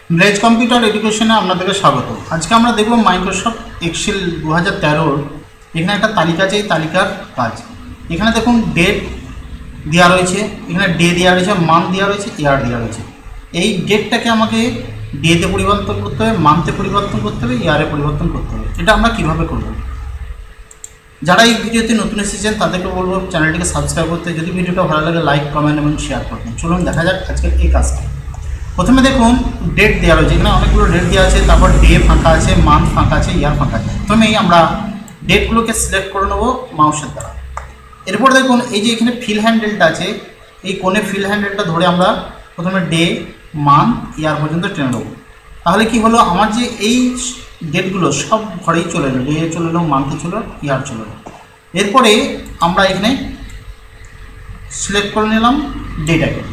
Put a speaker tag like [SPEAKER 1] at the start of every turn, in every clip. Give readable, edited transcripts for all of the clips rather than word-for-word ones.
[SPEAKER 1] Village computer এডুকেশনে আপনাদেরকে স্বাগত। আজকে আমরা দেখব মাইক্রোসফট এক্সেল 2013 এখানে একটা তালিকা আছে, এই তালিকার কাজ। এখানে দেখুন ডেট দেওয়া রয়েছে, এখানে ডে দেওয়া রয়েছে, মান্থ দেওয়া রয়েছে, ইয়ার দেওয়া রয়েছে। এই ডেটটাকে আমাকে ডেতে পরিবর্তন করতে হবে, মান্থে পরিবর্তন করতে হবে, ইয়ারে পরিবর্তন করতে হবে। এটা আমরা কিভাবে করব? যারা এই ভিডিওতে নতুন এসেছেন তাদেরকে বলবো চ্যানেলটিকে সাবস্ক্রাইব করতে। যদি ভিডিওটা ভালো লাগে লাইক, কমেন্ট এবং শেয়ার করবেন। চলুন দেখা যাক আজকের এই কাজটা। প্রথমে দেখুন ডেট দেওয়া রয়েছে, এখানে অনেকগুলো ডেট দেওয়া আছে, তারপর ডে ফাঁকা আছে, মান্থ ফাঁকা আছে, ইয়ার ফাঁকা আছে। প্রথমেই আমরা ডেটগুলোকে সিলেক্ট করে নেবো মাউসের দ্বারা। এরপর দেখুন এই যে এখানে ফিল হ্যান্ডেলটা আছে, এই কোণে ফিল হ্যান্ডেলটা ধরে আমরা প্রথমে ডে, মান্থ, ইয়ার পর্যন্ত টেনে নেবো। তাহলে কি হলো, আমার যে এই ডেটগুলো সব ঘরেই চলে এলো, ডে চলে এলো, মান্থে চলে এলো, ইয়ার চলে এলো। এরপরে আমরা এখানে সিলেক্ট করে নিলাম ডেটাকে।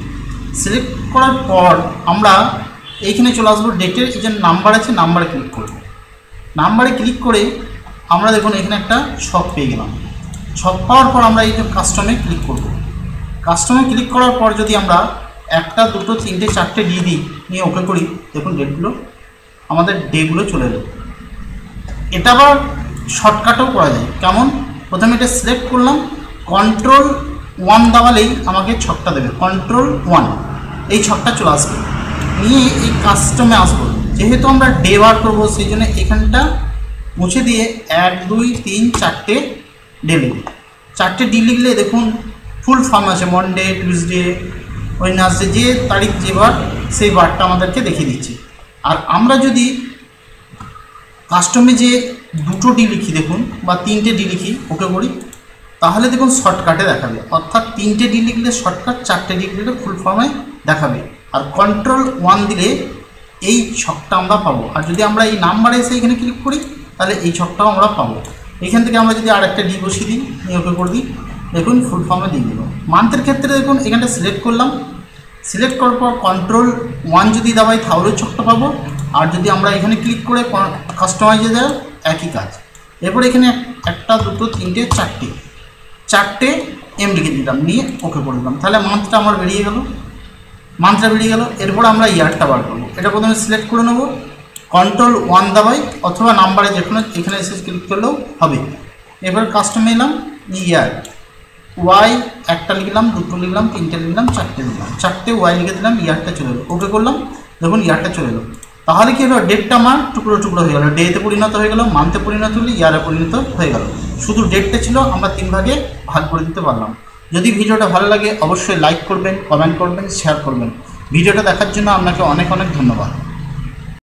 [SPEAKER 1] সিলেক্ট করার পর আমরা এইখানে চলে আসবো ডেটের এই যে নাম্বার আছে, নাম্বারে ক্লিক করব। নাম্বারে ক্লিক করে আমরা দেখুন এখানে একটা ছক পেয়ে গেলাম। ছক পাওয়ার পর আমরা এই যে কাস্টমে ক্লিক করব। কাস্টমে ক্লিক করার পর যদি আমরা একটা, দুটো, তিনটে, চারটে দিয়ে দিই, নিয়ে ওকে করি, দেখুন ডেটগুলো আমাদের ডেগুলো চলে এলো। এটা আবার শর্টকাটও করা যায়। কেমন? প্রথমে এটা সিলেক্ট করলাম, Ctrl+1 দাবালেই আমাকে ছকটা দেবে, Ctrl+1, এই ছকটা চলে আসবে। নিয়ে এই কাস্টমে আসবো, যেহেতু আমরা ডে বার করবো সেই জন্য এখানটা মুছে দিয়ে 1, 2, 3, 4টে ডে লিখব। 4টে ডি লিখলে দেখুন ফুল ফর্ম আছে, মনডে, টিউসডে, ওয়েডনেসডে, যে তারিখ যে বার সেই বারটা আমাদেরকে দেখিয়ে দিচ্ছে। আর আমরা যদি কাস্টমে যে দুটো ডি লিখি দেখুন, বা 3টে ডি লিখি, ওকে করি, তাহলে দেখুন শর্টকাটে দেখাবে। অর্থাৎ 3টে ডি লিখলে শর্টকাট, 4টে ডি লিখলে ফুল ফর্মে দেখাবে। আর Ctrl+1 দিলে এই ছকটা আমরা পাবো। আর যদি আমরা এই নাম্বারে এসে এখানে ক্লিক করি তাহলে এই ছকটাও আমরা পাবো। এখান থেকে আমরা যদি আর একটা ডি বসিয়ে দিই, ওকে করে দিই, দেখুন ফুল ফর্মে দিয়ে দিল। মান্থের ক্ষেত্রে দেখুন এখানটা সিলেক্ট করলাম, সিলেক্ট করার পর Ctrl+1 যদি দাবাই তাহলেও ছকটা পাবো। আর যদি আমরা এখানে ক্লিক করে কাস্টমাইজে দেয়, একই কাজ। এরপর এখানে একটা, দুটো, তিনটে, চারটে এম লিখে দিলাম, নিয়ে ওকে করে দিলাম। তাহলে মান্থটা আমার বেরিয়ে গেল, মান্থটা বেরিয়ে গেল। এরপর আমরা ইয়ারটা বার করবো। এটা প্রথমে সিলেক্ট করে নেবো, Ctrl+1 দাবাই, অথবা নাম্বারে যেখানে এখানে এসে ক্লিক করলেও হবে। এবার কাস্টমে এলাম, ইয়ার, ওয়াই একটা লিখলাম, দুটো লিখলাম, তিনটে লিখলাম, চারটে লিখলাম, 4টে ওয়াই লিখে দিলাম, ইয়ারটা চলে এলো, ওকে করলাম, দেখুন ইয়ারটা চলে এলো। তাহলে কি হলো, ডেটটা আমার টুকরো টুকরো হয়ে গেলো, ডেতে পরিণত হয়ে গেল, মান্থে পরিণত হলো, ইয়ারে পরিণত হয়ে গেল। শুধু ডেটটা ছিল, আমরা 3 ভাগে ভাগ করে দিতে পারলাম। যদি ভিডিওটা ভালো লাগে অবশ্যই লাইক করবেন, কমেন্ট করবেন, শেয়ার করবেন। ভিডিওটা দেখার জন্য আপনাকে অনেক অনেক ধন্যবাদ।